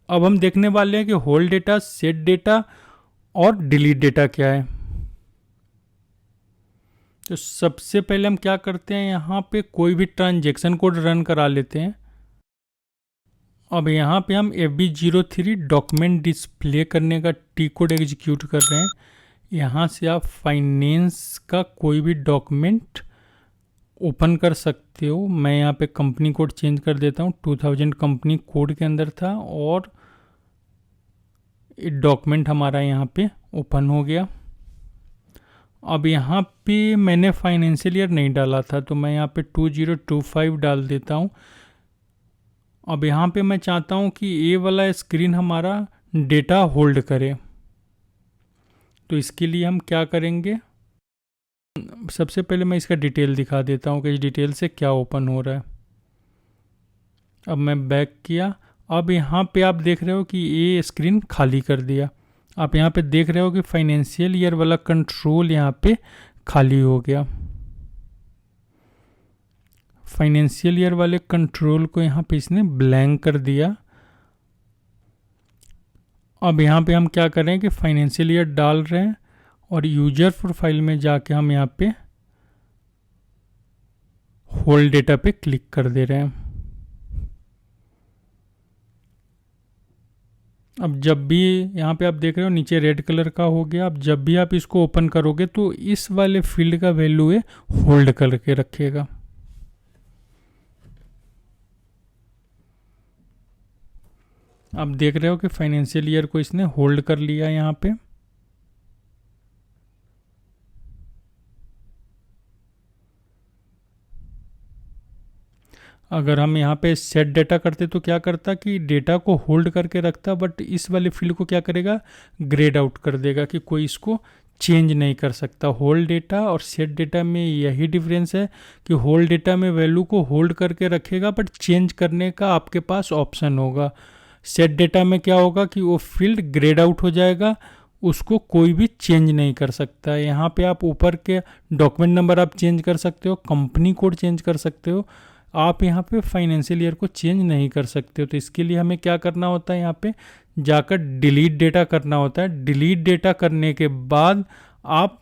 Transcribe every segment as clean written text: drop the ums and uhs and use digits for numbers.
अब हम देखने वाले हैं कि होल्ड डेटा, सेट डेटा और डिलीट डेटा क्या है। तो सबसे पहले हम क्या करते हैं, यहाँ पे कोई भी ट्रांजेक्शन कोड रन करा लेते हैं। अब यहाँ पे हम FB03 डॉक्यूमेंट डिस्प्ले करने का टी कोड एग्जीक्यूट कर रहे हैं। यहाँ से आप फाइनेंस का कोई भी डॉक्यूमेंट ओपन कर सकते हो। मैं यहाँ पे कंपनी कोड चेंज कर देता हूँ, 2000 कंपनी कोड के अंदर था और डॉक्यूमेंट हमारा यहाँ पे ओपन हो गया। अब यहाँ पे मैंने फाइनेंशियल ईयर नहीं डाला था, तो मैं यहाँ पे 2025 डाल देता हूँ। अब यहाँ पे मैं चाहता हूँ कि ये वाला स्क्रीन हमारा डेटा होल्ड करे, तो इसके लिए हम क्या करेंगे, सबसे पहले मैं इसका डिटेल दिखा देता हूँ कि इस डिटेल से क्या ओपन हो रहा है। अब मैं बैक किया। अब यहाँ पे आप देख रहे हो कि ये स्क्रीन खाली कर दिया। आप यहाँ पे देख रहे हो कि फाइनेंशियल ईयर वाला कंट्रोल यहाँ पे खाली हो गया। फाइनेंशियल ईयर वाले कंट्रोल को यहाँ पे इसने ब्लैंक कर दिया। अब यहाँ पे हम क्या करें कि फाइनेंशियल ईयर डाल रहे हैं और यूजर प्रोफाइल में जाके हम यहाँ पे होल्ड डेटा पे क्लिक कर दे रहे हैं। अब जब भी यहाँ पे आप देख रहे हो नीचे रेड कलर का हो गया। अब जब भी आप इसको ओपन करोगे तो इस वाले फील्ड का वैल्यू है होल्ड करके रखेगा। आप देख रहे हो कि फाइनेंशियल ईयर को इसने होल्ड कर लिया यहाँ पे। अगर हम यहाँ पे सेट डेटा करते तो क्या करता कि डेटा को होल्ड करके रखता, बट इस वाले फील्ड को क्या करेगा, ग्रेड आउट कर देगा कि कोई इसको चेंज नहीं कर सकता। होल्ड डेटा और सेट डेटा में यही डिफरेंस है कि होल्ड डेटा में वैल्यू को होल्ड करके रखेगा बट चेंज करने का आपके पास ऑप्शन होगा। सेट डेटा में क्या होगा कि वो फील्ड ग्रेड आउट हो जाएगा, उसको कोई भी चेंज नहीं कर सकता। यहाँ पे आप ऊपर के डॉक्यूमेंट नंबर आप चेंज कर सकते हो, कंपनी कोड चेंज कर सकते हो, आप यहाँ पे फाइनेंशियल ईयर को चेंज नहीं कर सकते हो। तो इसके लिए हमें क्या करना होता है, यहाँ पे जाकर डिलीट डेटा करना होता है। डिलीट डेटा करने के बाद आप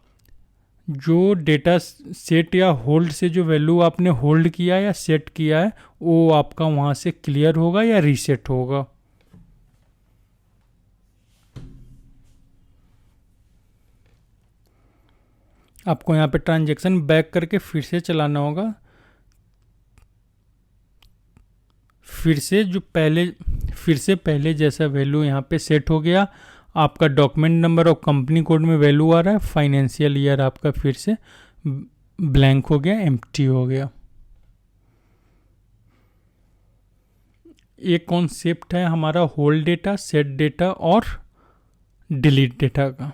जो डेटा सेट या होल्ड से जो वैल्यू आपने होल्ड किया या सेट किया है वो आपका वहाँ से क्लियर होगा या रीसेट होगा। आपको यहाँ पे ट्रांजैक्शन बैक करके फिर से चलाना होगा। फिर से पहले जैसा वैल्यू यहाँ पे सेट हो गया। आपका डॉक्यूमेंट नंबर और कंपनी कोड में वैल्यू आ रहा है। फाइनेंशियल ईयर आपका फिर से ब्लैंक हो गया, एम्प्टी हो गया। ये कॉन्सेप्ट है हमारा होल्ड डेटा, सेट डेटा और डिलीट डेटा का।